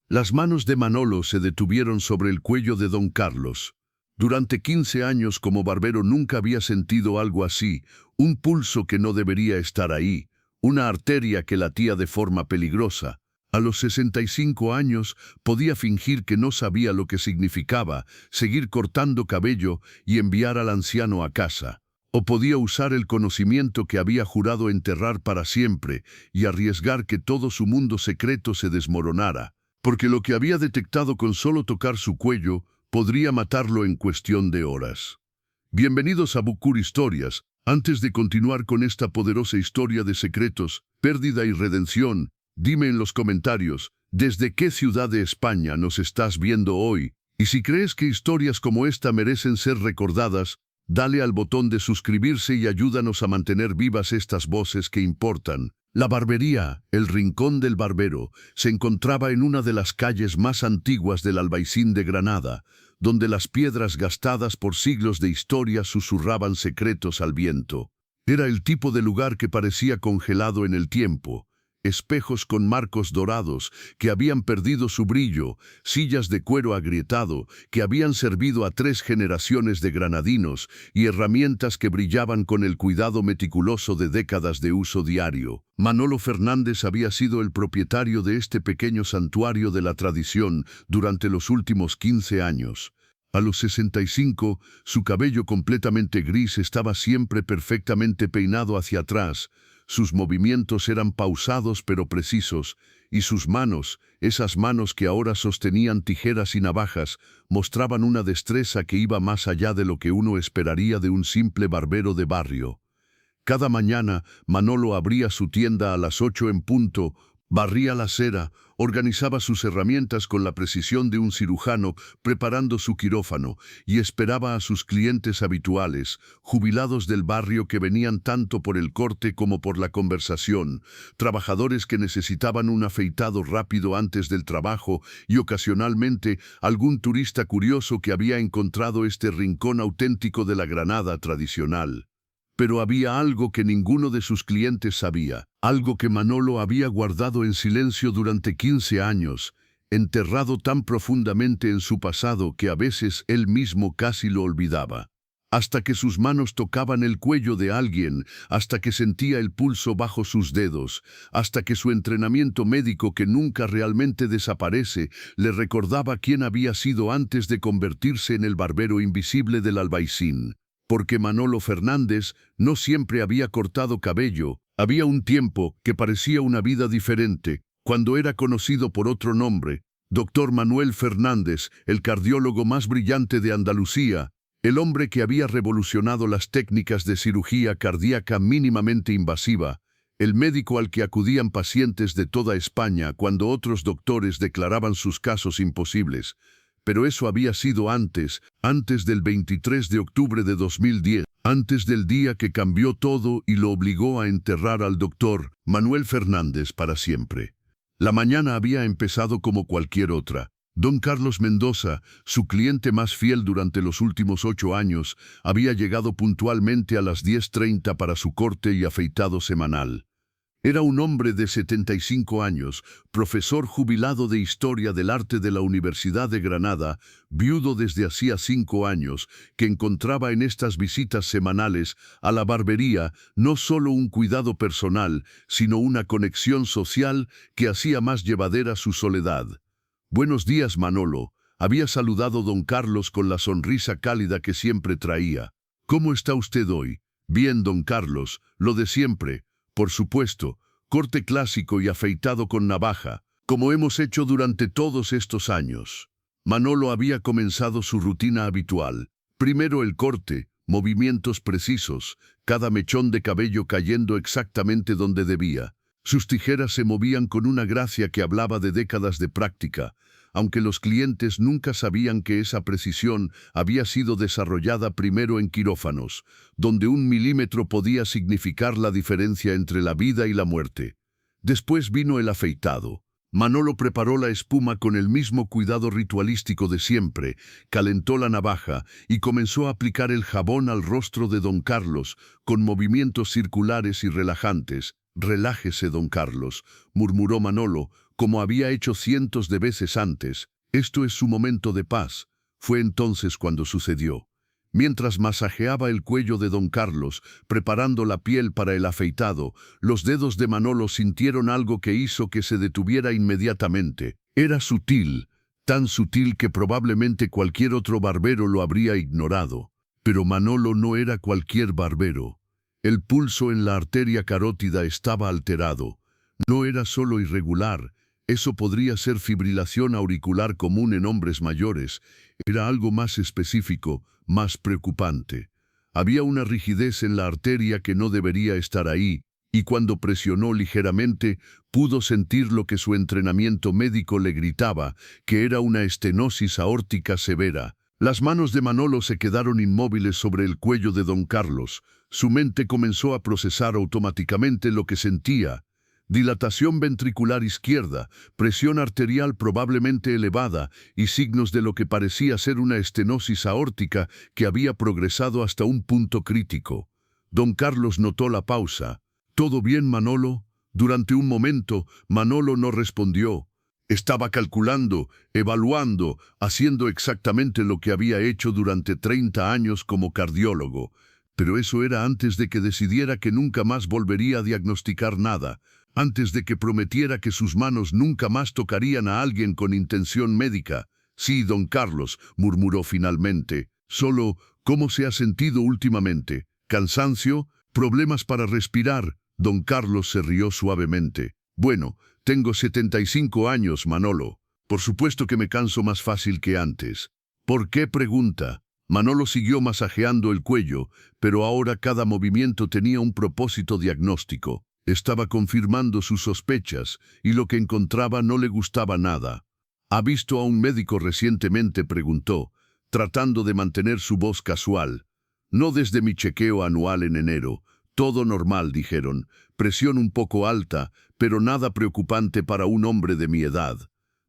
Las manos de Manolo se detuvieron sobre el cuello de don Carlos. Durante 15 años como barbero nunca había sentido algo así, un pulso que no debería estar ahí, una arteria que latía de forma peligrosa. A los 65 años podía fingir que no sabía lo que significaba seguir cortando cabello y enviar al anciano a casa. O podía usar el conocimiento que había jurado enterrar para siempre y arriesgar que todo su mundo secreto se desmoronara, porque lo que había detectado con solo tocar su cuello podría matarlo en cuestión de horas. Bienvenidos a Bucur Historias. Antes de continuar con esta poderosa historia de secretos, pérdida y redención, dime en los comentarios, ¿desde qué ciudad de España nos estás viendo hoy? Y si crees que historias como esta merecen ser recordadas, dale al botón de suscribirse y ayúdanos a mantener vivas estas voces que importan. La barbería, el rincón del barbero, se encontraba en una de las calles más antiguas del Albaicín de Granada, donde las piedras gastadas por siglos de historia susurraban secretos al viento. Era el tipo de lugar que parecía congelado en el tiempo. Espejos con marcos dorados que habían perdido su brillo, sillas de cuero agrietado que habían servido a 3 generaciones de granadinos y herramientas que brillaban con el cuidado meticuloso de décadas de uso diario. Manolo Fernández había sido el propietario de este pequeño santuario de la tradición durante los últimos 15 años. A los 65, su cabello completamente gris estaba siempre perfectamente peinado hacia atrás. Sus movimientos eran pausados pero precisos, y sus manos, esas manos que ahora sostenían tijeras y navajas, mostraban una destreza que iba más allá de lo que uno esperaría de un simple barbero de barrio. Cada mañana, Manolo abría su tienda a las 8 en punto, barría la acera, organizaba sus herramientas con la precisión de un cirujano preparando su quirófano y esperaba a sus clientes habituales, jubilados del barrio que venían tanto por el corte como por la conversación, trabajadores que necesitaban un afeitado rápido antes del trabajo y ocasionalmente algún turista curioso que había encontrado este rincón auténtico de la Granada tradicional. Pero había algo que ninguno de sus clientes sabía, algo que Manolo había guardado en silencio durante 15 años, enterrado tan profundamente en su pasado que a veces él mismo casi lo olvidaba. Hasta que sus manos tocaban el cuello de alguien, hasta que sentía el pulso bajo sus dedos, hasta que su entrenamiento médico que nunca realmente desaparece le recordaba quién había sido antes de convertirse en el barbero invisible del Albaicín. Porque Manolo Fernández no siempre había cortado cabello, había un tiempo que parecía una vida diferente, cuando era conocido por otro nombre, Dr. Manuel Fernández, el cardiólogo más brillante de Andalucía, el hombre que había revolucionado las técnicas de cirugía cardíaca mínimamente invasiva, el médico al que acudían pacientes de toda España cuando otros doctores declaraban sus casos imposibles. Pero eso había sido antes del 23 de octubre de 2010, antes del día que cambió todo y lo obligó a enterrar al doctor Manuel Fernández para siempre. La mañana había empezado como cualquier otra. Don Carlos Mendoza, su cliente más fiel durante los últimos 8 años, había llegado puntualmente a las 10:30 para su corte y afeitado semanal. Era un hombre de 75 años, profesor jubilado de Historia del Arte de la Universidad de Granada, viudo desde hacía 5 años, que encontraba en estas visitas semanales a la barbería no solo un cuidado personal, sino una conexión social que hacía más llevadera su soledad. «Buenos días, Manolo», había saludado don Carlos con la sonrisa cálida que siempre traía. «¿Cómo está usted hoy?» «Bien, don Carlos, lo de siempre». Por supuesto, corte clásico y afeitado con navaja, como hemos hecho durante todos estos años. Manolo había comenzado su rutina habitual. Primero el corte, movimientos precisos, cada mechón de cabello cayendo exactamente donde debía. Sus tijeras se movían con una gracia que hablaba de décadas de práctica, aunque los clientes nunca sabían que esa precisión había sido desarrollada primero en quirófanos, donde 1 milímetro podía significar la diferencia entre la vida y la muerte. Después vino el afeitado. Manolo preparó la espuma con el mismo cuidado ritualístico de siempre, calentó la navaja y comenzó a aplicar el jabón al rostro de don Carlos, con movimientos circulares y relajantes. «Relájese, don Carlos», murmuró Manolo, como había hecho cientos de veces antes. Esto es su momento de paz. Fue entonces cuando sucedió. Mientras masajeaba el cuello de don Carlos, preparando la piel para el afeitado, los dedos de Manolo sintieron algo que hizo que se detuviera inmediatamente. Era sutil, tan sutil que probablemente cualquier otro barbero lo habría ignorado. Pero Manolo no era cualquier barbero. El pulso en la arteria carótida estaba alterado. No era solo irregular, eso podría ser fibrilación auricular común en hombres mayores. Era algo más específico, más preocupante. Había una rigidez en la arteria que no debería estar ahí, y cuando presionó ligeramente, pudo sentir lo que su entrenamiento médico le gritaba, que era una estenosis aórtica severa. Las manos de Manolo se quedaron inmóviles sobre el cuello de don Carlos. Su mente comenzó a procesar automáticamente lo que sentía. Dilatación ventricular izquierda, presión arterial probablemente elevada y signos de lo que parecía ser una estenosis aórtica que había progresado hasta un punto crítico. Don Carlos notó la pausa. ¿Todo bien, Manolo? Durante un momento, Manolo no respondió. Estaba calculando, evaluando, haciendo exactamente lo que había hecho durante 30 años como cardiólogo. Pero eso era antes de que decidiera que nunca más volvería a diagnosticar nada, antes de que prometiera que sus manos nunca más tocarían a alguien con intención médica. Sí, don Carlos, murmuró finalmente. Solo, ¿cómo se ha sentido últimamente? ¿Cansancio? ¿Problemas para respirar? Don Carlos se rió suavemente. Bueno, tengo 75 años, Manolo. Por supuesto que me canso más fácil que antes. ¿Por qué? Pregunta. Manolo siguió masajeando el cuello, pero ahora cada movimiento tenía un propósito diagnóstico. Estaba confirmando sus sospechas, y lo que encontraba no le gustaba nada. ¿Ha visto a un médico recientemente?, preguntó, tratando de mantener su voz casual. No desde mi chequeo anual en enero. Todo normal, dijeron. Presión un poco alta, pero nada preocupante para un hombre de mi edad.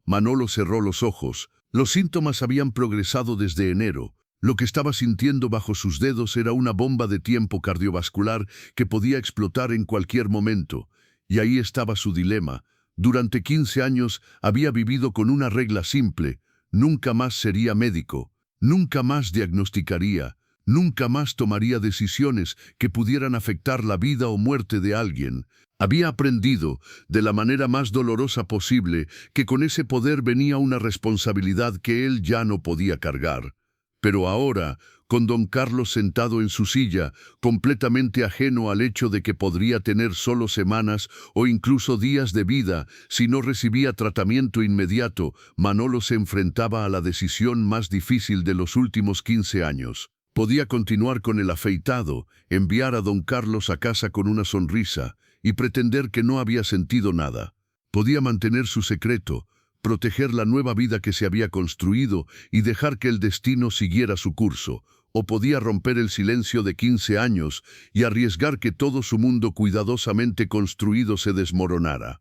Manolo cerró los ojos. Los síntomas habían progresado desde enero. Lo que estaba sintiendo bajo sus dedos era una bomba de tiempo cardiovascular que podía explotar en cualquier momento. Y ahí estaba su dilema. Durante 15 años había vivido con una regla simple. Nunca más sería médico. Nunca más diagnosticaría. Nunca más tomaría decisiones que pudieran afectar la vida o muerte de alguien. Había aprendido, de la manera más dolorosa posible, que con ese poder venía una responsabilidad que él ya no podía cargar. Pero ahora, con don Carlos sentado en su silla, completamente ajeno al hecho de que podría tener solo semanas o incluso días de vida si no recibía tratamiento inmediato, Manolo se enfrentaba a la decisión más difícil de los últimos 15 años. Podía continuar con el afeitado, enviar a don Carlos a casa con una sonrisa y pretender que no había sentido nada. Podía mantener su secreto, proteger la nueva vida que se había construido y dejar que el destino siguiera su curso, o podía romper el silencio de 15 años y arriesgar que todo su mundo cuidadosamente construido se desmoronara.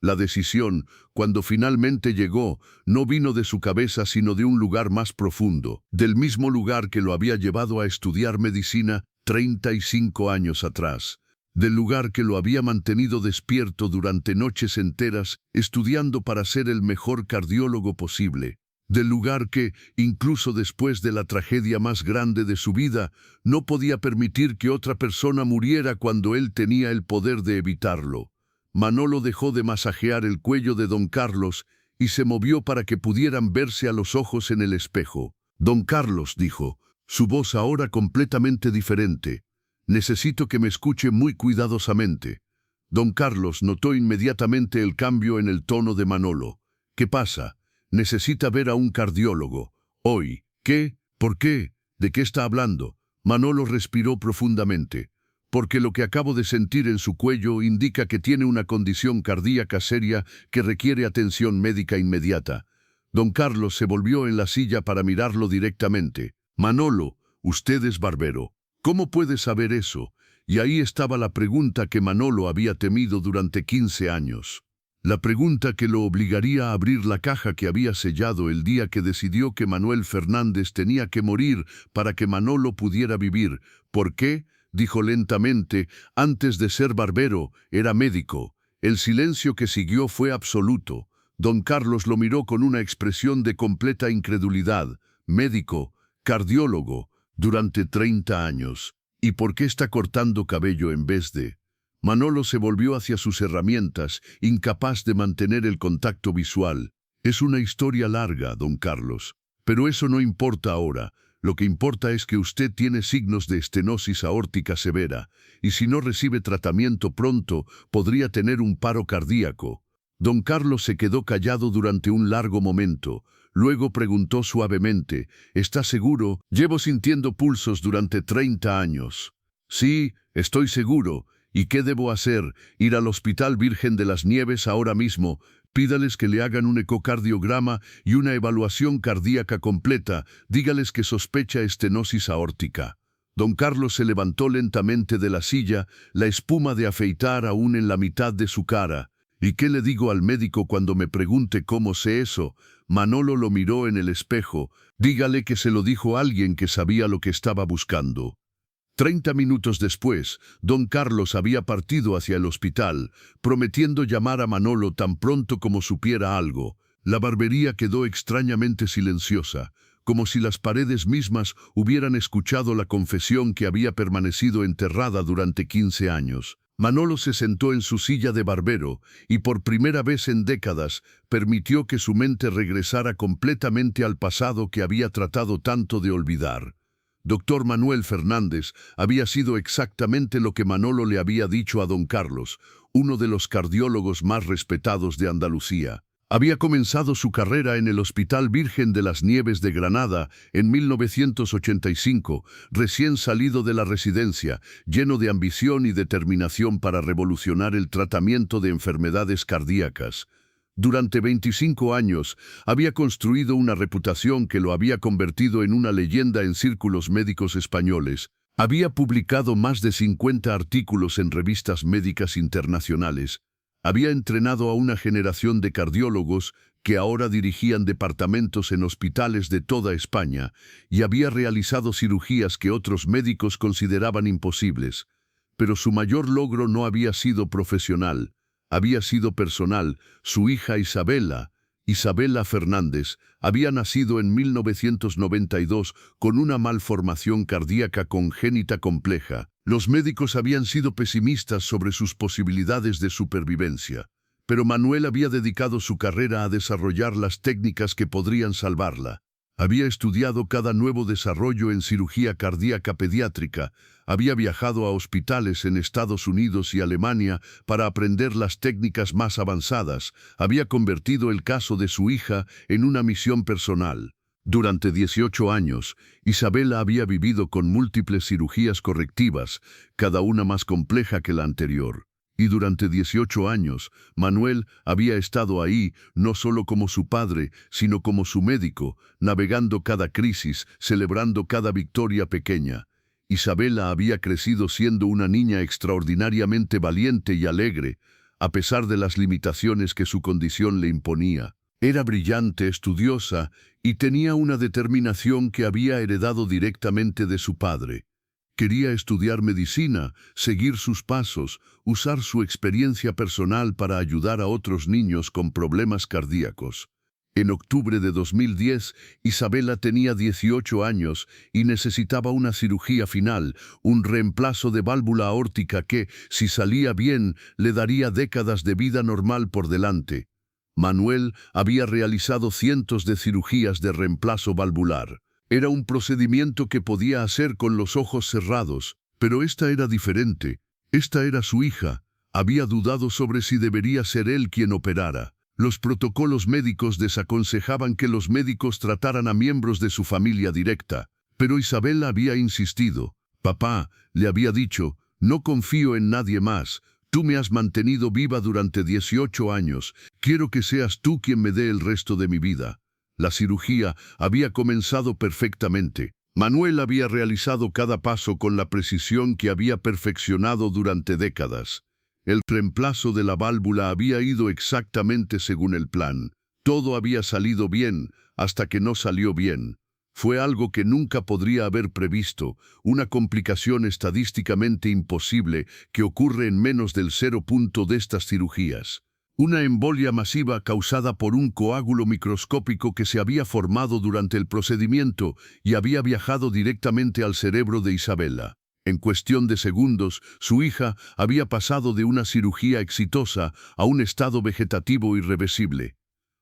La decisión, cuando finalmente llegó, no vino de su cabeza sino de un lugar más profundo, del mismo lugar que lo había llevado a estudiar medicina 35 años atrás. Del lugar que lo había mantenido despierto durante noches enteras, estudiando para ser el mejor cardiólogo posible. Del lugar que, incluso después de la tragedia más grande de su vida, no podía permitir que otra persona muriera cuando él tenía el poder de evitarlo. Manolo dejó de masajear el cuello de don Carlos y se movió para que pudieran verse a los ojos en el espejo. Don Carlos, dijo, su voz ahora completamente diferente. Necesito que me escuche muy cuidadosamente. Don Carlos notó inmediatamente el cambio en el tono de Manolo. ¿Qué pasa? Necesita ver a un cardiólogo. Hoy. ¿Qué? ¿Por qué? ¿De qué está hablando? Manolo respiró profundamente. Porque lo que acabo de sentir en su cuello indica que tiene una condición cardíaca seria que requiere atención médica inmediata. Don Carlos se volvió en la silla para mirarlo directamente. Manolo, usted es barbero. ¿Cómo puede saber eso? Y ahí estaba la pregunta que Manolo había temido durante 15 años. La pregunta que lo obligaría a abrir la caja que había sellado el día que decidió que Manuel Fernández tenía que morir para que Manolo pudiera vivir. ¿Por qué? Dijo lentamente, antes de ser barbero, era médico. El silencio que siguió fue absoluto. Don Carlos lo miró con una expresión de completa incredulidad. Médico, cardiólogo, durante 30 años. ¿Y por qué está cortando cabello en vez de...? Manolo se volvió hacia sus herramientas, incapaz de mantener el contacto visual. Es una historia larga, don Carlos. Pero eso no importa ahora. Lo que importa es que usted tiene signos de estenosis aórtica severa, y si no recibe tratamiento pronto, podría tener un paro cardíaco. Don Carlos se quedó callado durante un largo momento. Luego preguntó suavemente, ¿está seguro? Llevo sintiendo pulsos durante 30 años. Sí, estoy seguro. ¿Y qué debo hacer? Ir al Hospital Virgen de las Nieves ahora mismo. Pídales que le hagan un ecocardiograma y una evaluación cardíaca completa. Dígales que sospecha estenosis aórtica. Don Carlos se levantó lentamente de la silla, la espuma de afeitar aún en la mitad de su cara. ¿Y qué le digo al médico cuando me pregunte cómo sé eso? Manolo lo miró en el espejo. Dígale que se lo dijo alguien que sabía lo que estaba buscando. 30 minutos después, don Carlos había partido hacia el hospital, prometiendo llamar a Manolo tan pronto como supiera algo. La barbería quedó extrañamente silenciosa, como si las paredes mismas hubieran escuchado la confesión que había permanecido enterrada durante 15 años. Manolo se sentó en su silla de barbero y por primera vez en décadas permitió que su mente regresara completamente al pasado que había tratado tanto de olvidar. Doctor Manuel Fernández había sido exactamente lo que Manolo le había dicho a don Carlos, uno de los cardiólogos más respetados de Andalucía. Había comenzado su carrera en el Hospital Virgen de las Nieves de Granada en 1985, recién salido de la residencia, lleno de ambición y determinación para revolucionar el tratamiento de enfermedades cardíacas. Durante 25 años había construido una reputación que lo había convertido en una leyenda en círculos médicos españoles. Había publicado más de 50 artículos en revistas médicas internacionales. Había entrenado a una generación de cardiólogos que ahora dirigían departamentos en hospitales de toda España y había realizado cirugías que otros médicos consideraban imposibles. Pero su mayor logro no había sido profesional. Había sido personal. Su hija Isabela Fernández, había nacido en 1992 con una malformación cardíaca congénita compleja. Los médicos habían sido pesimistas sobre sus posibilidades de supervivencia, pero Manuel había dedicado su carrera a desarrollar las técnicas que podrían salvarla. Había estudiado cada nuevo desarrollo en cirugía cardíaca pediátrica, había viajado a hospitales en Estados Unidos y Alemania para aprender las técnicas más avanzadas, había convertido el caso de su hija en una misión personal. Durante 18 años, Isabela había vivido con múltiples cirugías correctivas, cada una más compleja que la anterior. Y durante 18 años, Manuel había estado ahí, no solo como su padre, sino como su médico, navegando cada crisis, celebrando cada victoria pequeña. Isabela había crecido siendo una niña extraordinariamente valiente y alegre, a pesar de las limitaciones que su condición le imponía. Era brillante, estudiosa, y tenía una determinación que había heredado directamente de su padre. Quería estudiar medicina, seguir sus pasos, usar su experiencia personal para ayudar a otros niños con problemas cardíacos. En octubre de 2010, Isabela tenía 18 años y necesitaba una cirugía final, un reemplazo de válvula aórtica que, si salía bien, le daría décadas de vida normal por delante. Manuel había realizado cientos de cirugías de reemplazo valvular. Era un procedimiento que podía hacer con los ojos cerrados, pero esta era diferente. Esta era su hija. Había dudado sobre si debería ser él quien operara. Los protocolos médicos desaconsejaban que los médicos trataran a miembros de su familia directa. Pero Isabela había insistido. Papá, le había dicho, no confío en nadie más. Tú me has mantenido viva durante 18 años. Quiero que seas tú quien me dé el resto de mi vida. La cirugía había comenzado perfectamente. Manuel había realizado cada paso con la precisión que había perfeccionado durante décadas. El reemplazo de la válvula había ido exactamente según el plan. Todo había salido bien, hasta que no salió bien. Fue algo que nunca podría haber previsto, una complicación estadísticamente imposible que ocurre en menos del 0 punto de estas cirugías. Una embolia masiva causada por un coágulo microscópico que se había formado durante el procedimiento y había viajado directamente al cerebro de Isabella. En cuestión de segundos, su hija había pasado de una cirugía exitosa a un estado vegetativo irreversible.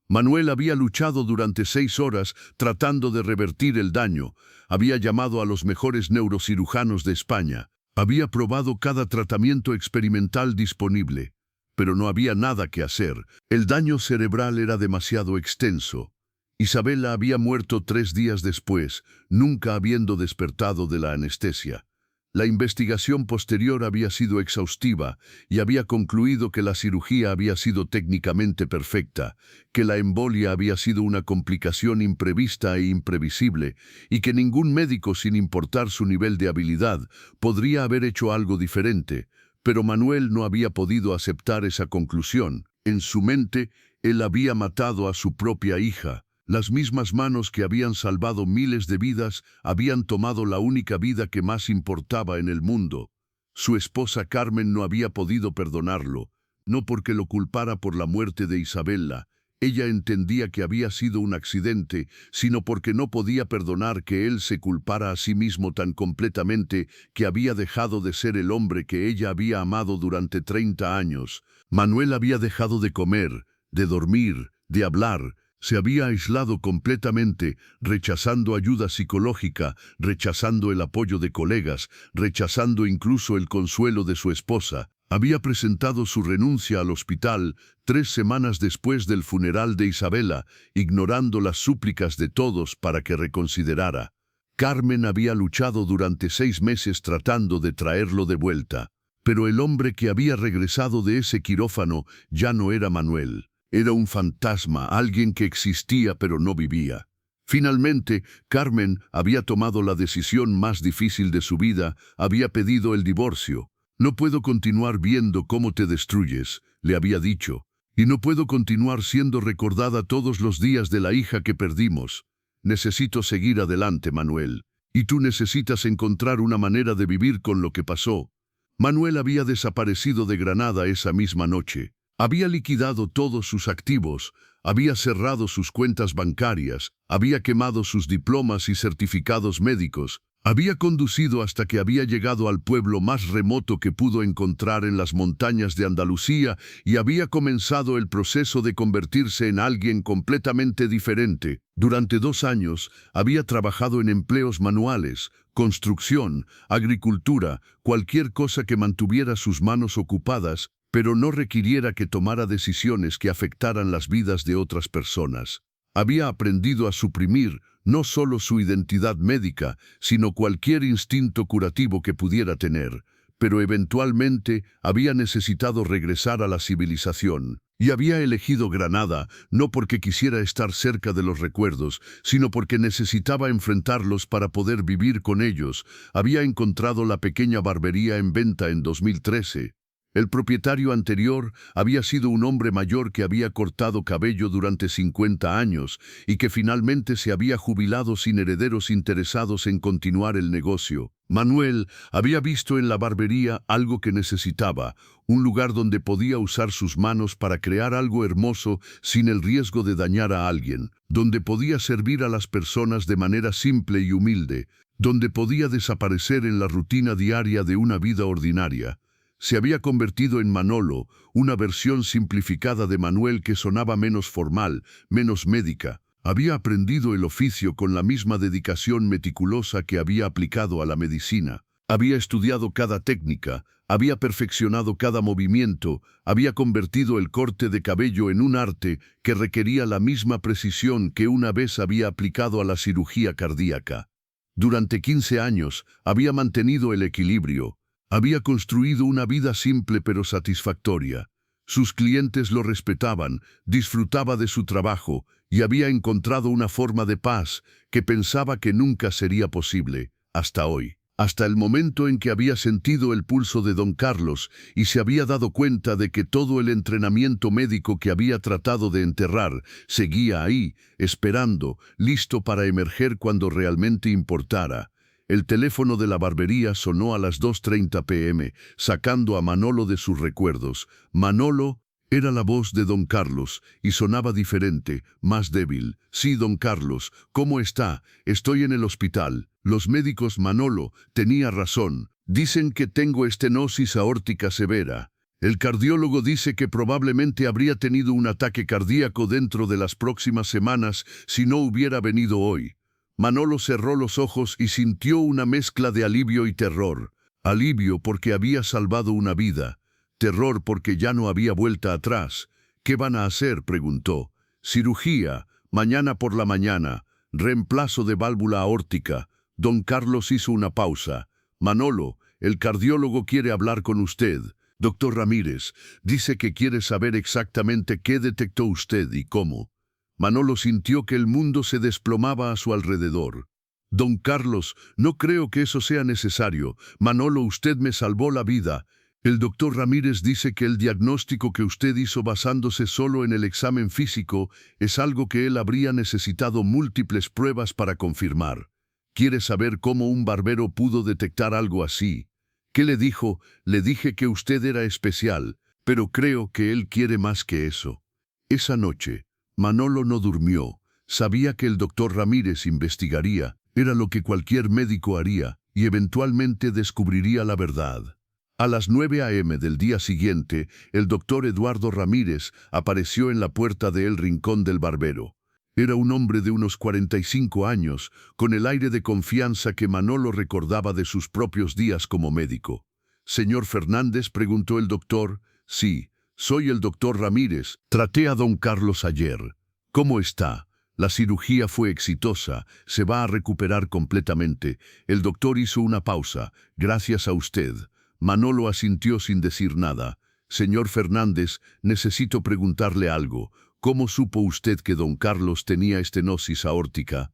Manuel había luchado durante 6 horas tratando de revertir el daño, había llamado a los mejores neurocirujanos de España, había probado cada tratamiento experimental disponible, pero no había nada que hacer. El daño cerebral era demasiado extenso. Isabella había muerto 3 días después, nunca habiendo despertado de la anestesia. La investigación posterior había sido exhaustiva y había concluido que la cirugía había sido técnicamente perfecta, que la embolia había sido una complicación imprevista e imprevisible y que ningún médico, sin importar su nivel de habilidad, podría haber hecho algo diferente. Pero Manuel no había podido aceptar esa conclusión. En su mente, él había matado a su propia hija. Las mismas manos que habían salvado miles de vidas habían tomado la única vida que más importaba en el mundo. Su esposa Carmen no había podido perdonarlo, no porque lo culpara por la muerte de Isabella. Ella entendía que había sido un accidente, sino porque no podía perdonar que él se culpara a sí mismo tan completamente que había dejado de ser el hombre que ella había amado durante 30 años. Manuel había dejado de comer, de dormir, de hablar. Se había aislado completamente, rechazando ayuda psicológica, rechazando el apoyo de colegas, rechazando incluso el consuelo de su esposa. Había presentado su renuncia al hospital 3 semanas después del funeral de Isabella, ignorando las súplicas de todos para que reconsiderara. Carmen había luchado durante 6 meses tratando de traerlo de vuelta, pero el hombre que había regresado de ese quirófano ya no era Manuel. Era un fantasma, alguien que existía pero no vivía. Finalmente, Carmen había tomado la decisión más difícil de su vida, había pedido el divorcio. No puedo continuar viendo cómo te destruyes, le había dicho, y no puedo continuar siendo recordada todos los días de la hija que perdimos. Necesito seguir adelante, Manuel, y tú necesitas encontrar una manera de vivir con lo que pasó. Manuel había desaparecido de Granada esa misma noche. Había liquidado todos sus activos, había cerrado sus cuentas bancarias, había quemado sus diplomas y certificados médicos, había conducido hasta que había llegado al pueblo más remoto que pudo encontrar en las montañas de Andalucía y había comenzado el proceso de convertirse en alguien completamente diferente. Durante 2 años había trabajado en empleos manuales, construcción, agricultura, cualquier cosa que mantuviera sus manos ocupadas, pero no requiriera que tomara decisiones que afectaran las vidas de otras personas. Había aprendido a suprimir no solo su identidad médica, sino cualquier instinto curativo que pudiera tener, pero eventualmente había necesitado regresar a la civilización. Y había elegido Granada no porque quisiera estar cerca de los recuerdos, sino porque necesitaba enfrentarlos para poder vivir con ellos. Había encontrado la pequeña barbería en venta en 2013. El propietario anterior había sido un hombre mayor que había cortado cabello durante 50 años y que finalmente se había jubilado sin herederos interesados en continuar el negocio. Manuel había visto en la barbería algo que necesitaba, un lugar donde podía usar sus manos para crear algo hermoso sin el riesgo de dañar a alguien, donde podía servir a las personas de manera simple y humilde, donde podía desaparecer en la rutina diaria de una vida ordinaria. Se había convertido en Manolo, una versión simplificada de Manuel que sonaba menos formal, menos médica. Había aprendido el oficio con la misma dedicación meticulosa que había aplicado a la medicina. Había estudiado cada técnica, había perfeccionado cada movimiento, había convertido el corte de cabello en un arte que requería la misma precisión que una vez había aplicado a la cirugía cardíaca. Durante 15 años había mantenido el equilibrio. Había construido una vida simple pero satisfactoria. Sus clientes lo respetaban, disfrutaba de su trabajo y había encontrado una forma de paz que pensaba que nunca sería posible, hasta hoy. hasta el momento en que había sentido el pulso de don Carlos y se había dado cuenta de que todo el entrenamiento médico que había tratado de enterrar seguía ahí, esperando, listo para emerger cuando realmente importara. El teléfono de la barbería sonó a las 2:30 p.m., sacando a Manolo de sus recuerdos. Manolo era la voz de don Carlos y sonaba diferente, más débil. Sí, don Carlos, ¿cómo está? Estoy en el hospital. Los médicos, Manolo, tenía razón. Dicen que tengo estenosis aórtica severa. El cardiólogo dice que probablemente habría tenido un ataque cardíaco dentro de las próximas semanas si no hubiera venido hoy. Manolo cerró los ojos y sintió una mezcla de alivio y terror. Alivio porque había salvado una vida. Terror porque ya no había vuelta atrás. ¿Qué van a hacer?, preguntó. Cirugía, mañana por la mañana. Reemplazo de válvula aórtica. Don Carlos hizo una pausa. Manolo, el cardiólogo quiere hablar con usted. Doctor Ramírez, dice que quiere saber exactamente qué detectó usted y cómo. Manolo sintió que el mundo se desplomaba a su alrededor. Don Carlos, no creo que eso sea necesario. Manolo, usted me salvó la vida. El doctor Ramírez dice que el diagnóstico que usted hizo basándose solo en el examen físico es algo que él habría necesitado múltiples pruebas para confirmar. ¿Quiere saber cómo un barbero pudo detectar algo así? ¿Qué le dijo? Le dije que usted era especial, pero creo que él quiere más que eso. Esa noche, Manolo no durmió. Sabía que el doctor Ramírez investigaría, era lo que cualquier médico haría, y eventualmente descubriría la verdad. A las 9 a.m. del día siguiente, el doctor Eduardo Ramírez apareció en la puerta del rincón del barbero. Era un hombre de unos 45 años, con el aire de confianza que Manolo recordaba de sus propios días como médico. «¿Señor Fernández?», preguntó el doctor. «Sí, soy el doctor Ramírez. Traté a don Carlos ayer. ¿Cómo está? La cirugía fue exitosa. Se va a recuperar completamente». El doctor hizo una pausa. «Gracias a usted». Manolo asintió sin decir nada. «Señor Fernández, necesito preguntarle algo. ¿Cómo supo usted que don Carlos tenía estenosis aórtica?»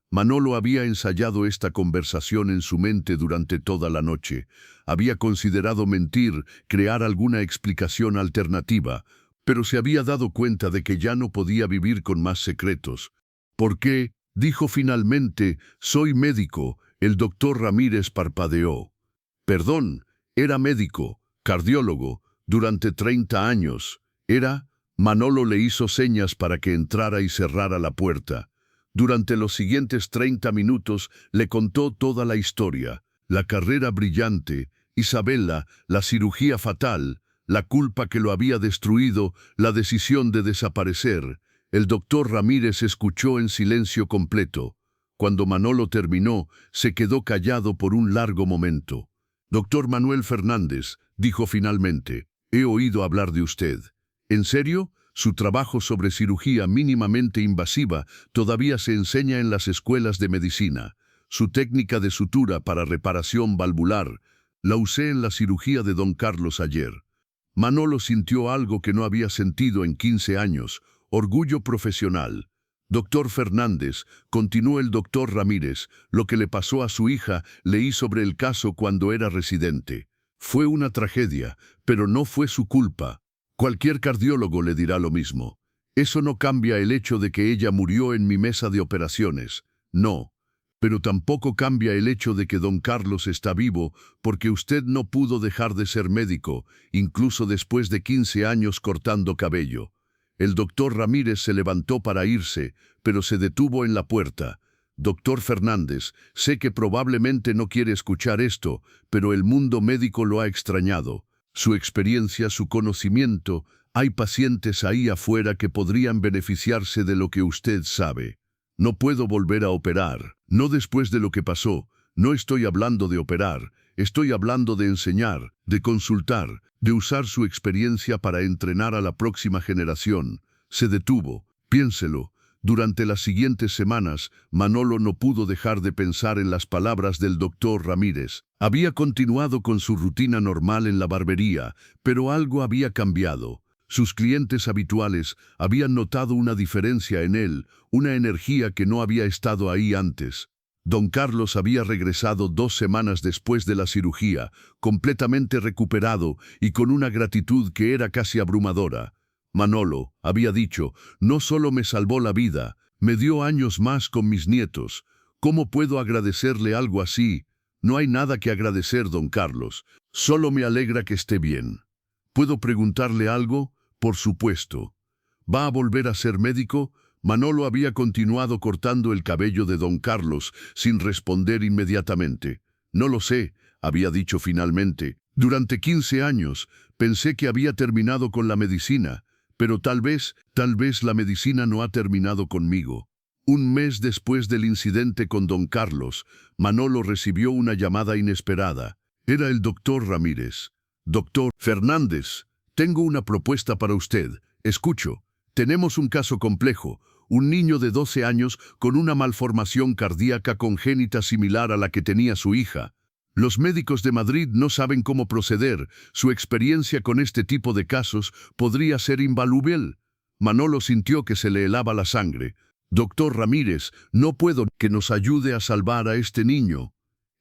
Manolo había ensayado esta conversación en su mente durante toda la noche. Había considerado mentir, crear alguna explicación alternativa, pero se había dado cuenta de que ya no podía vivir con más secretos. «¿Por qué?», dijo finalmente. «Soy médico». El doctor Ramírez parpadeó. «Perdón, era médico, cardiólogo, durante 30 años. Era...» Manolo le hizo señas para que entrara y cerrara la puerta. Durante los siguientes 30 minutos le contó toda la historia. La carrera brillante, Isabela, la cirugía fatal, la culpa que lo había destruido, la decisión de desaparecer. El doctor Ramírez escuchó en silencio completo. Cuando Manolo terminó, se quedó callado por un largo momento. «Doctor Manuel Fernández», dijo finalmente, «he oído hablar de usted». «¿En serio?». Su trabajo sobre cirugía mínimamente invasiva todavía se enseña en las escuelas de medicina. Su técnica de sutura para reparación valvular la usé en la cirugía de don Carlos ayer. Manolo sintió algo que no había sentido en 15 años, orgullo profesional. «Doctor Fernández», continuó el doctor Ramírez, «lo que le pasó a su hija leí sobre el caso cuando era residente. Fue una tragedia, pero no fue su culpa. Cualquier cardiólogo le dirá lo mismo. Eso no cambia el hecho de que ella murió en mi mesa de operaciones. No. Pero tampoco cambia el hecho de que don Carlos está vivo porque usted no pudo dejar de ser médico, incluso después de 15 años cortando cabello». El doctor Ramírez se levantó para irse, pero se detuvo en la puerta. «Doctor Fernández, sé que probablemente no quiere escuchar esto, pero el mundo médico lo ha extrañado. Su experiencia, su conocimiento, hay pacientes ahí afuera que podrían beneficiarse de lo que usted sabe. No puedo volver a operar, no después de lo que pasó. No estoy hablando de operar, estoy hablando de enseñar, de consultar, de usar su experiencia para entrenar a la próxima generación». Se detuvo. «Piénselo». Durante las siguientes semanas, Manolo no pudo dejar de pensar en las palabras del doctor Ramírez. Había continuado con su rutina normal en la barbería, pero algo había cambiado. Sus clientes habituales habían notado una diferencia en él, una energía que no había estado ahí antes. Don Carlos había regresado 2 semanas después de la cirugía, completamente recuperado y con una gratitud que era casi abrumadora. Manolo, había dicho, no solo me salvó la vida, me dio años más con mis nietos. ¿Cómo puedo agradecerle algo así? No hay nada que agradecer, don Carlos. Solo me alegra que esté bien. ¿Puedo preguntarle algo? Por supuesto. ¿Va a volver a ser médico? Manolo había continuado cortando el cabello de don Carlos, sin responder inmediatamente. No lo sé, había dicho finalmente. Durante 15 años pensé que había terminado con la medicina, pero tal vez la medicina no ha terminado conmigo. Un mes después del incidente con don Carlos, Manolo recibió una llamada inesperada. Era el doctor Ramírez. Doctor Fernández, tengo una propuesta para usted. Escucho. Tenemos un caso complejo. Un niño de 12 años con una malformación cardíaca congénita similar a la que tenía su hija. Los médicos de Madrid no saben cómo proceder. Su experiencia con este tipo de casos podría ser invaluable. Manolo sintió que se le helaba la sangre. Doctor Ramírez, no puedo que nos ayude a salvar a este niño.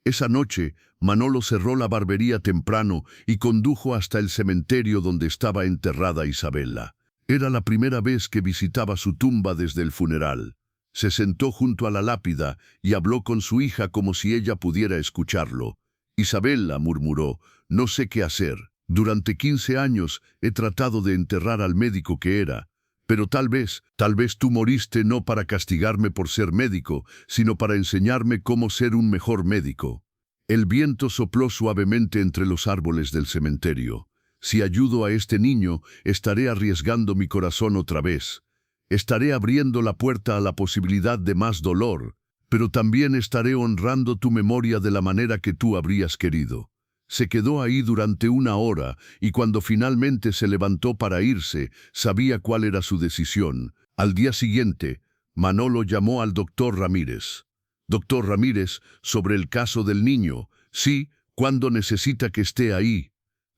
Esa noche, Manolo cerró la barbería temprano y condujo hasta el cementerio donde estaba enterrada Isabela. Era la primera vez que visitaba su tumba desde el funeral. Se sentó junto a la lápida y habló con su hija como si ella pudiera escucharlo. Isabela, murmuró, no sé qué hacer. Durante 15 años he tratado de enterrar al médico que era. Pero tal vez tú moriste no para castigarme por ser médico, sino para enseñarme cómo ser un mejor médico. El viento sopló suavemente entre los árboles del cementerio. Si ayudo a este niño, estaré arriesgando mi corazón otra vez. Estaré abriendo la puerta a la posibilidad de más dolor, pero también estaré honrando tu memoria de la manera que tú habrías querido. Se quedó ahí durante 1 hora y cuando finalmente se levantó para irse, sabía cuál era su decisión. Al día siguiente, Manolo llamó al doctor Ramírez. Doctor Ramírez, sobre el caso del niño. Sí, ¿cuándo necesita que esté ahí?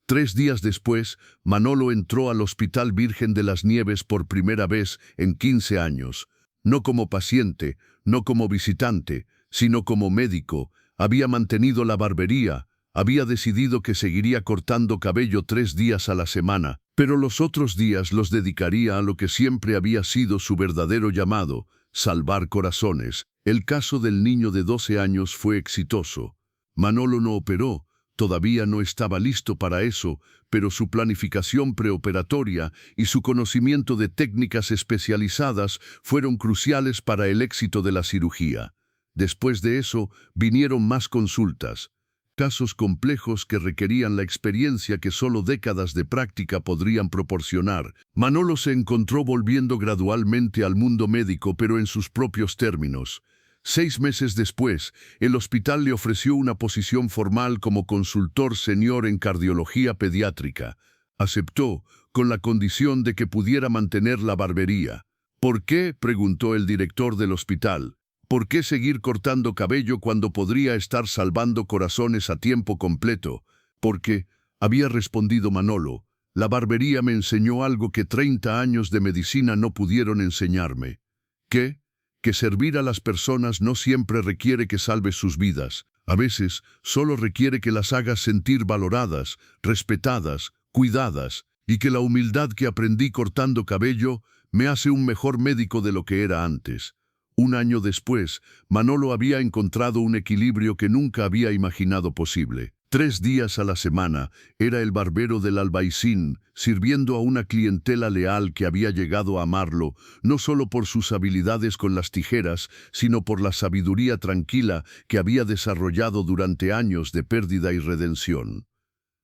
3 días después, Manolo entró al Hospital Virgen de las Nieves por primera vez en 15 años. No como paciente, no como visitante, sino como médico. Había mantenido la barbería. Había decidido que seguiría cortando cabello 3 días a la semana, pero los otros días los dedicaría a lo que siempre había sido su verdadero llamado, salvar corazones. El caso del niño de 12 años fue exitoso. Manolo no operó, todavía no estaba listo para eso, pero su planificación preoperatoria y su conocimiento de técnicas especializadas fueron cruciales para el éxito de la cirugía. Después de eso, vinieron más consultas. Casos complejos que requerían la experiencia que solo décadas de práctica podrían proporcionar. Manolo se encontró volviendo gradualmente al mundo médico, pero en sus propios términos. 6 meses después, el hospital le ofreció una posición formal como consultor senior en cardiología pediátrica. Aceptó, con la condición de que pudiera mantener la barbería. ¿Por qué?, preguntó el director del hospital. ¿Por qué seguir cortando cabello cuando podría estar salvando corazones a tiempo completo? Porque, había respondido Manolo, la barbería me enseñó algo que 30 años de medicina no pudieron enseñarme. ¿Qué? Que servir a las personas no siempre requiere que salves sus vidas. A veces, solo requiere que las hagas sentir valoradas, respetadas, cuidadas, y que la humildad que aprendí cortando cabello me hace un mejor médico de lo que era antes. 1 año después, Manolo había encontrado un equilibrio que nunca había imaginado posible. 3 días a la semana, era el barbero del Albaicín, sirviendo a una clientela leal que había llegado a amarlo, no solo por sus habilidades con las tijeras, sino por la sabiduría tranquila que había desarrollado durante años de pérdida y redención.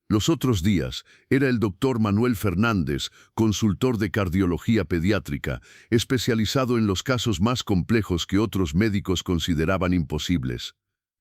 Los otros días, era el doctor Manuel Fernández, consultor de cardiología pediátrica, especializado en los casos más complejos que otros médicos consideraban imposibles.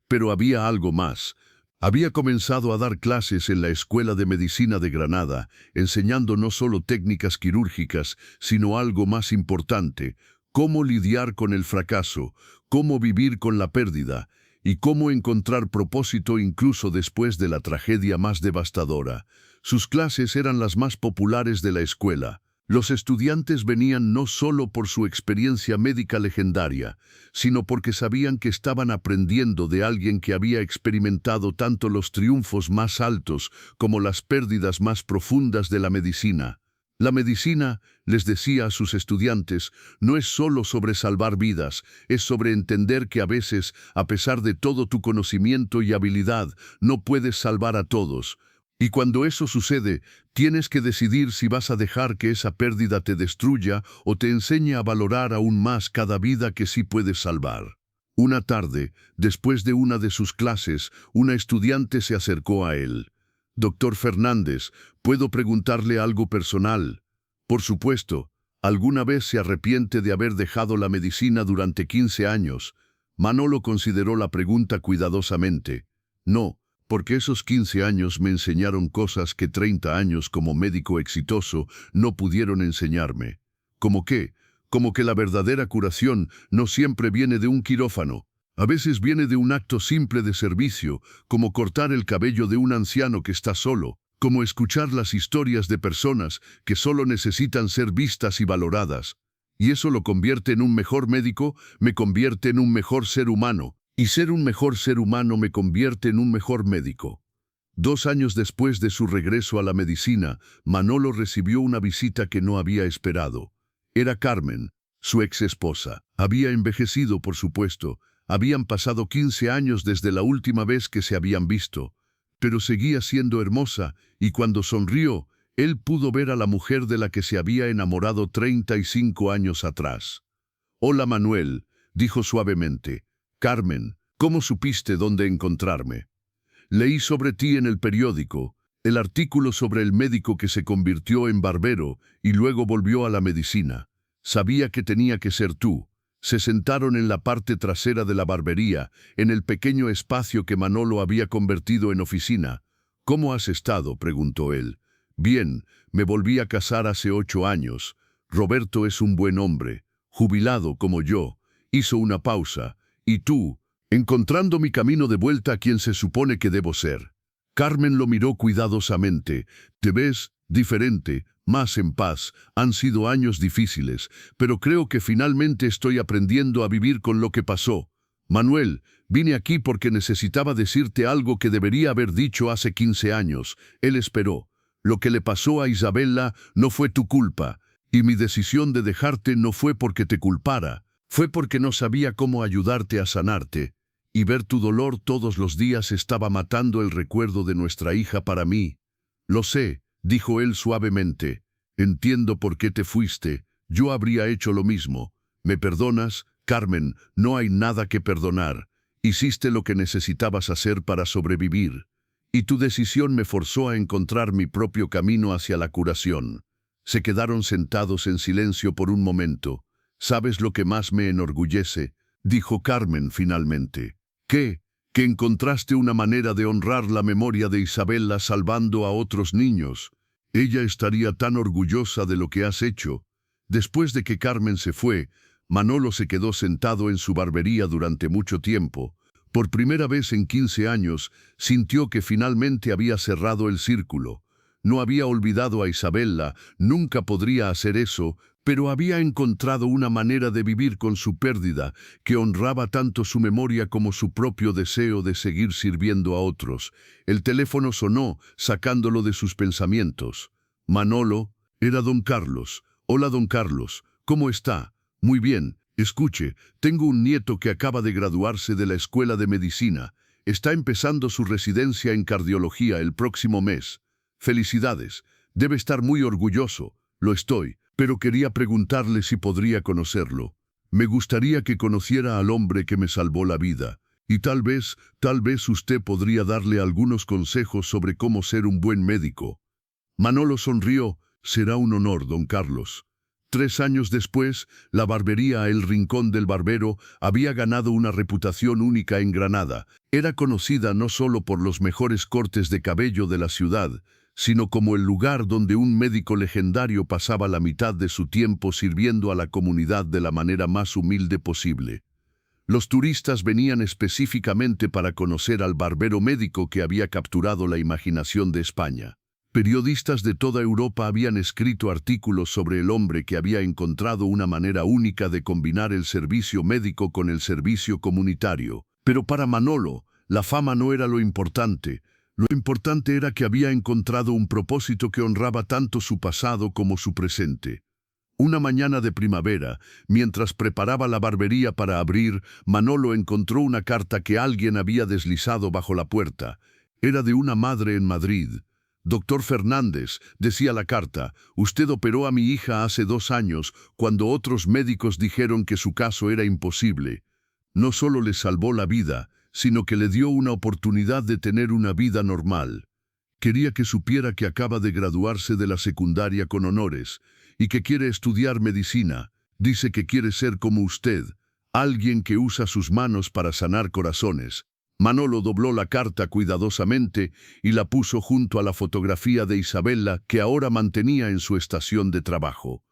Pero había algo más. Había comenzado a dar clases en la Escuela de Medicina de Granada, enseñando no solo técnicas quirúrgicas, sino algo más importante, cómo lidiar con el fracaso, cómo vivir con la pérdida, y cómo encontrar propósito incluso después de la tragedia más devastadora. Sus clases eran las más populares de la escuela. Los estudiantes venían no solo por su experiencia médica legendaria, sino porque sabían que estaban aprendiendo de alguien que había experimentado tanto los triunfos más altos como las pérdidas más profundas de la medicina. La medicina, les decía a sus estudiantes, no es solo sobre salvar vidas, es sobre entender que a veces, a pesar de todo tu conocimiento y habilidad, no puedes salvar a todos. Y cuando eso sucede, tienes que decidir si vas a dejar que esa pérdida te destruya o te enseñe a valorar aún más cada vida que sí puedes salvar. Una tarde, después de una de sus clases, una estudiante se acercó a él. «Doctor Fernández, ¿puedo preguntarle algo personal?» «Por supuesto. ¿Alguna vez se arrepiente de haber dejado la medicina durante 15 años?» Manolo consideró la pregunta cuidadosamente. «No, porque esos 15 años me enseñaron cosas que 30 años como médico exitoso no pudieron enseñarme». ¿Cómo qué? Como que la verdadera curación no siempre viene de un quirófano. A veces viene de un acto simple de servicio, como cortar el cabello de un anciano que está solo, como escuchar las historias de personas que solo necesitan ser vistas y valoradas. Y eso lo convierte en un mejor médico, me convierte en un mejor ser humano, y ser un mejor ser humano me convierte en un mejor médico. 2 años después de su regreso a la medicina, Manolo recibió una visita que no había esperado. Era Carmen, su ex esposa. Había envejecido, por supuesto. Habían pasado 15 años desde la última vez que se habían visto, pero seguía siendo hermosa, y cuando sonrió, él pudo ver a la mujer de la que se había enamorado 35 años atrás. «Hola Manuel», dijo suavemente. «Carmen, ¿cómo supiste dónde encontrarme?» «Leí sobre ti en el periódico, el artículo sobre el médico que se convirtió en barbero y luego volvió a la medicina. Sabía que tenía que ser tú». Se sentaron en la parte trasera de la barbería, en el pequeño espacio que Manolo había convertido en oficina. «¿Cómo has estado?», preguntó él. «Bien, me volví a casar hace 8 años. Roberto es un buen hombre, jubilado como yo». Hizo una pausa. «¿Y tú?» «Encontrando mi camino de vuelta a quien se supone que debo ser». Carmen lo miró cuidadosamente. «Te ves diferente, más en paz. Han sido años difíciles, pero creo que finalmente estoy aprendiendo a vivir con lo que pasó. Manuel, vine aquí porque necesitaba decirte algo que debería haber dicho hace 15 años. Él esperó. Lo que le pasó a Isabella no fue tu culpa, y mi decisión de dejarte no fue porque te culpara. Fue porque no sabía cómo ayudarte a sanarte. Y ver tu dolor todos los días estaba matando el recuerdo de nuestra hija para mí». «Lo sé», dijo él suavemente. «Entiendo por qué te fuiste. Yo habría hecho lo mismo. ¿Me perdonas, Carmen?» «No hay nada que perdonar. Hiciste lo que necesitabas hacer para sobrevivir. Y tu decisión me forzó a encontrar mi propio camino hacia la curación». Se quedaron sentados en silencio por un momento. «¿Sabes lo que más me enorgullece?», dijo Carmen finalmente. «¿Qué? Que encontraste una manera de honrar la memoria de Isabella salvando a otros niños. Ella estaría tan orgullosa de lo que has hecho». Después de que Carmen se fue, Manolo se quedó sentado en su barbería durante mucho tiempo. Por primera vez en 15 años, sintió que finalmente había cerrado el círculo. No había olvidado a Isabella, nunca podría hacer eso, pero había encontrado una manera de vivir con su pérdida que honraba tanto su memoria como su propio deseo de seguir sirviendo a otros. El teléfono sonó, sacándolo de sus pensamientos. «Manolo», era don Carlos. «Hola, don Carlos, ¿cómo está?» «Muy bien. Escuche, tengo un nieto que acaba de graduarse de la escuela de medicina. Está empezando su residencia en cardiología el próximo mes. Felicidades. Debe estar muy orgulloso». «Lo estoy, pero quería preguntarle si podría conocerlo. Me gustaría que conociera al hombre que me salvó la vida. Y tal vez usted podría darle algunos consejos sobre cómo ser un buen médico». Manolo sonrió. «Será un honor, don Carlos». 3 años después, la barbería El Rincón del Barbero había ganado una reputación única en Granada. Era conocida no solo por los mejores cortes de cabello de la ciudad, sino como el lugar donde un médico legendario pasaba la mitad de su tiempo sirviendo a la comunidad de la manera más humilde posible. Los turistas venían específicamente para conocer al barbero médico que había capturado la imaginación de España. Periodistas de toda Europa habían escrito artículos sobre el hombre que había encontrado una manera única de combinar el servicio médico con el servicio comunitario. Pero para Manolo, la fama no era lo importante. Lo importante era que había encontrado un propósito que honraba tanto su pasado como su presente. Una mañana de primavera, mientras preparaba la barbería para abrir, Manolo encontró una carta que alguien había deslizado bajo la puerta. Era de una madre en Madrid. «Doctor Fernández», decía la carta, «usted operó a mi hija hace 2 años, cuando otros médicos dijeron que su caso era imposible. No solo le salvó la vida, sino que le dio una oportunidad de tener una vida normal. Quería que supiera que acaba de graduarse de la secundaria con honores y que quiere estudiar medicina. Dice que quiere ser como usted, alguien que usa sus manos para sanar corazones». Manolo dobló la carta cuidadosamente y la puso junto a la fotografía de Isabella que ahora mantenía en su estación de trabajo.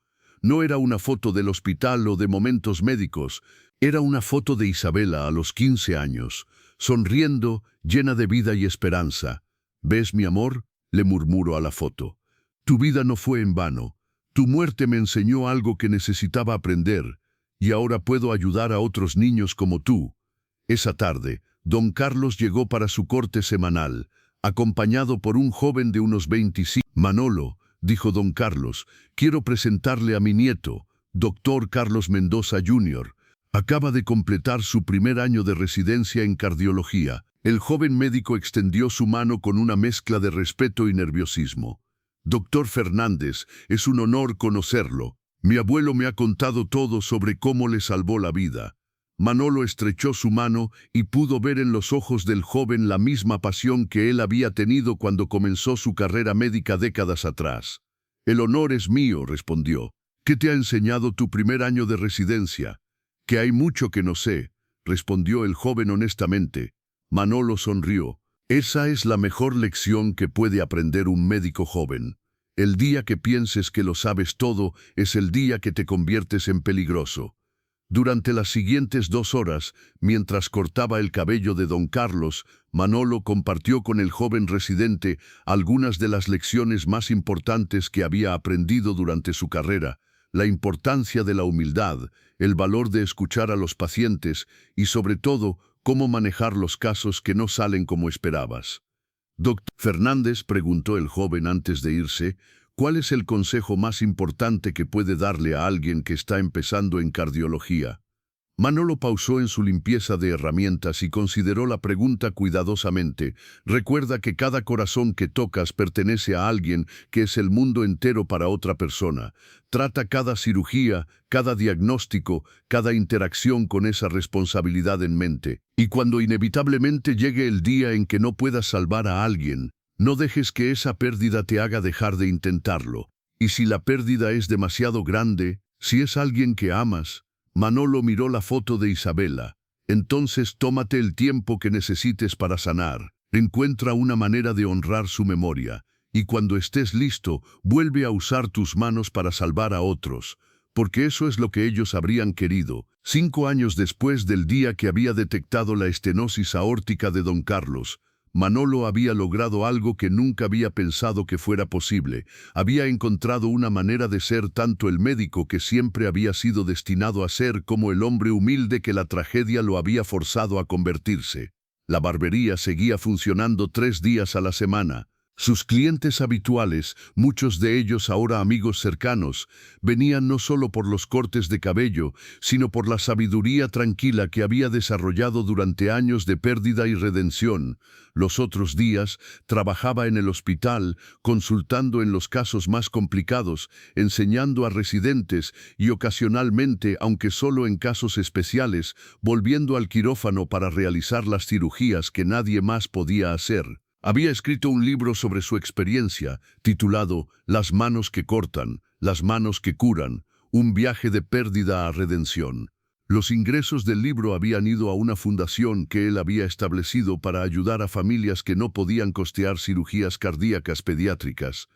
No era una foto del hospital o de momentos médicos, era una foto de Isabella a los 15 años, sonriendo, llena de vida y esperanza. «¿Ves, mi amor?», le murmuró a la foto. «Tu vida no fue en vano. Tu muerte me enseñó algo que necesitaba aprender, y ahora puedo ayudar a otros niños como tú». Esa tarde, don Carlos llegó para su corte semanal, acompañado por un joven de unos 25. «Manolo», dijo don Carlos, «quiero presentarle a mi nieto, doctor Carlos Mendoza Jr. Acaba de completar su primer año de residencia en cardiología». El joven médico extendió su mano con una mezcla de respeto y nerviosismo. «Doctor Fernández, es un honor conocerlo. Mi abuelo me ha contado todo sobre cómo le salvó la vida». Manolo estrechó su mano y pudo ver en los ojos del joven la misma pasión que él había tenido cuando comenzó su carrera médica décadas atrás. «El honor es mío», respondió. «¿Qué te ha enseñado tu primer año de residencia?» «Que hay mucho que no sé», respondió el joven honestamente. Manolo sonrió. «Esa es la mejor lección que puede aprender un médico joven. El día que pienses que lo sabes todo es el día que te conviertes en peligroso». Durante las siguientes 2 horas, mientras cortaba el cabello de don Carlos, Manolo compartió con el joven residente algunas de las lecciones más importantes que había aprendido durante su carrera: la importancia de la humildad, el valor de escuchar a los pacientes y, sobre todo, cómo manejar los casos que no salen como esperabas. «Doctor Fernández», preguntó el joven antes de irse, «¿cuál es el consejo más importante que puede darle a alguien que está empezando en cardiología?» Manolo pausó en su limpieza de herramientas y consideró la pregunta cuidadosamente. «Recuerda que cada corazón que tocas pertenece a alguien, que es el mundo entero para otra persona. Trata cada cirugía, cada diagnóstico, cada interacción con esa responsabilidad en mente. Y cuando inevitablemente llegue el día en que no puedas salvar a alguien, no dejes que esa pérdida te haga dejar de intentarlo. Y si la pérdida es demasiado grande, si es alguien que amas». Manolo miró la foto de Isabella. «Entonces tómate el tiempo que necesites para sanar. Encuentra una manera de honrar su memoria. Y cuando estés listo, vuelve a usar tus manos para salvar a otros. Porque eso es lo que ellos habrían querido». 5 años después del día que había detectado la estenosis aórtica de don Carlos, Manolo había logrado algo que nunca había pensado que fuera posible. Había encontrado una manera de ser tanto el médico que siempre había sido destinado a ser como el hombre humilde que la tragedia lo había forzado a convertirse. La barbería seguía funcionando 3 días a la semana. Sus clientes habituales, muchos de ellos ahora amigos cercanos, venían no solo por los cortes de cabello, sino por la sabiduría tranquila que había desarrollado durante años de pérdida y redención. Los otros días trabajaba en el hospital, consultando en los casos más complicados, enseñando a residentes y ocasionalmente, aunque solo en casos especiales, volviendo al quirófano para realizar las cirugías que nadie más podía hacer. Había escrito un libro sobre su experiencia, titulado «Las manos que cortan, las manos que curan, un viaje de pérdida a redención». Los ingresos del libro habían ido a una fundación que él había establecido para ayudar a familias que no podían costear cirugías cardíacas pediátricas.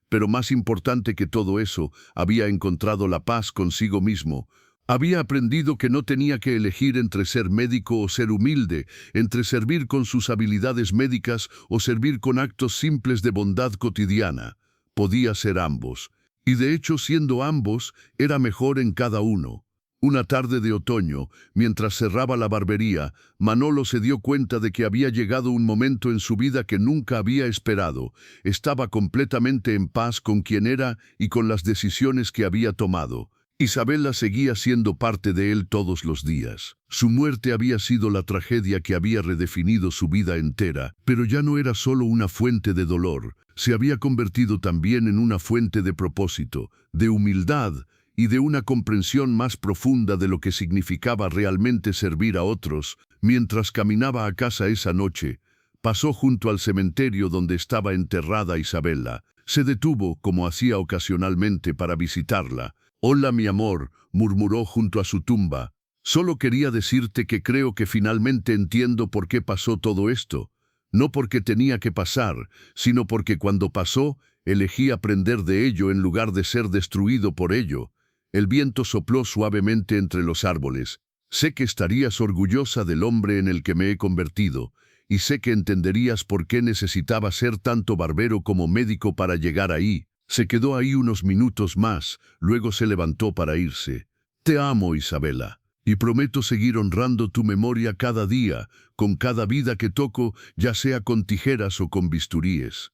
Pero más importante que todo eso, había encontrado la paz consigo mismo, Había aprendido que no tenía que elegir entre ser médico o ser humilde, entre servir con sus habilidades médicas o servir con actos simples de bondad cotidiana. Podía ser ambos. Y de hecho, siendo ambos, era mejor en cada uno. Una tarde de otoño, mientras cerraba la barbería, Manolo se dio cuenta de que había llegado un momento en su vida que nunca había esperado. Estaba completamente en paz con quien era y con las decisiones que había tomado. Isabela seguía siendo parte de él todos los días. Su muerte había sido la tragedia que había redefinido su vida entera, pero ya no era solo una fuente de dolor. Se había convertido también en una fuente de propósito, de humildad y de una comprensión más profunda de lo que significaba realmente servir a otros. Mientras caminaba a casa esa noche, pasó junto al cementerio donde estaba enterrada Isabela. Se detuvo, como hacía ocasionalmente, para visitarla. «Hola, mi amor», murmuró junto a su tumba. «Solo quería decirte que creo que finalmente entiendo por qué pasó todo esto. No porque tenía que pasar, sino porque cuando pasó, elegí aprender de ello en lugar de ser destruido por ello». El viento sopló suavemente entre los árboles. «Sé que estarías orgullosa del hombre en el que me he convertido, y sé que entenderías por qué necesitaba ser tanto barbero como médico para llegar ahí». Se quedó ahí unos minutos más, luego se levantó para irse. «Te amo, Isabela, y prometo seguir honrando tu memoria cada día, con cada vida que toco, ya sea con tijeras o con bisturíes».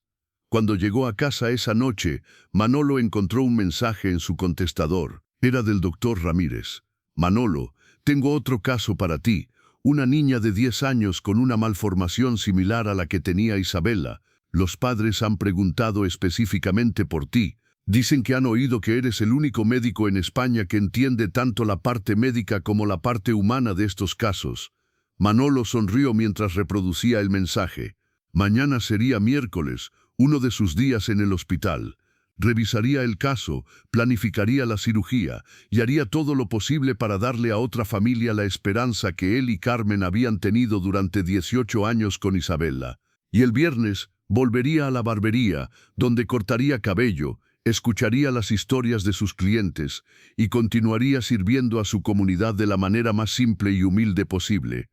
Cuando llegó a casa esa noche, Manolo encontró un mensaje en su contestador. Era del doctor Ramírez. «Manolo, tengo otro caso para ti. Una niña de 10 años con una malformación similar a la que tenía Isabela. Los padres han preguntado específicamente por ti. Dicen que han oído que eres el único médico en España que entiende tanto la parte médica como la parte humana de estos casos». Manolo sonrió mientras reproducía el mensaje. Mañana sería miércoles, uno de sus días en el hospital. Revisaría el caso, planificaría la cirugía y haría todo lo posible para darle a otra familia la esperanza que él y Carmen habían tenido durante 18 años con Isabela. Y el viernes volvería a la barbería, donde cortaría cabello, escucharía las historias de sus clientes y continuaría sirviendo a su comunidad de la manera más simple y humilde posible.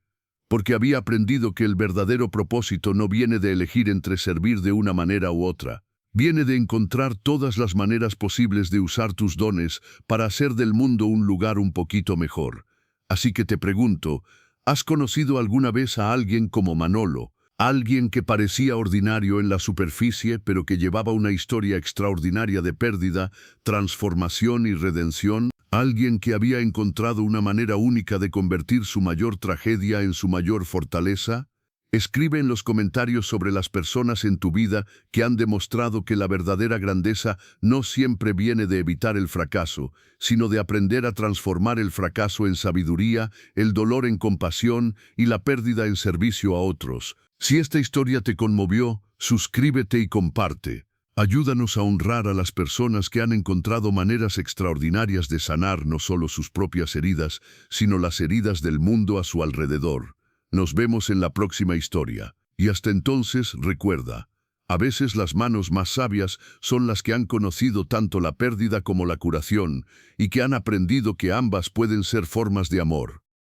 Porque había aprendido que el verdadero propósito no viene de elegir entre servir de una manera u otra. Viene de encontrar todas las maneras posibles de usar tus dones para hacer del mundo un lugar un poquito mejor. Así que te pregunto, ¿has conocido alguna vez a alguien como Manolo? Alguien que parecía ordinario en la superficie, pero que llevaba una historia extraordinaria de pérdida, transformación y redención. Alguien que había encontrado una manera única de convertir su mayor tragedia en su mayor fortaleza. Escribe en los comentarios sobre las personas en tu vida que han demostrado que la verdadera grandeza no siempre viene de evitar el fracaso, sino de aprender a transformar el fracaso en sabiduría, el dolor en compasión y la pérdida en servicio a otros. Si esta historia te conmovió, suscríbete y comparte. Ayúdanos a honrar a las personas que han encontrado maneras extraordinarias de sanar no solo sus propias heridas, sino las heridas del mundo a su alrededor. Nos vemos en la próxima historia. Y hasta entonces, recuerda, a veces las manos más sabias son las que han conocido tanto la pérdida como la curación, y que han aprendido que ambas pueden ser formas de amor.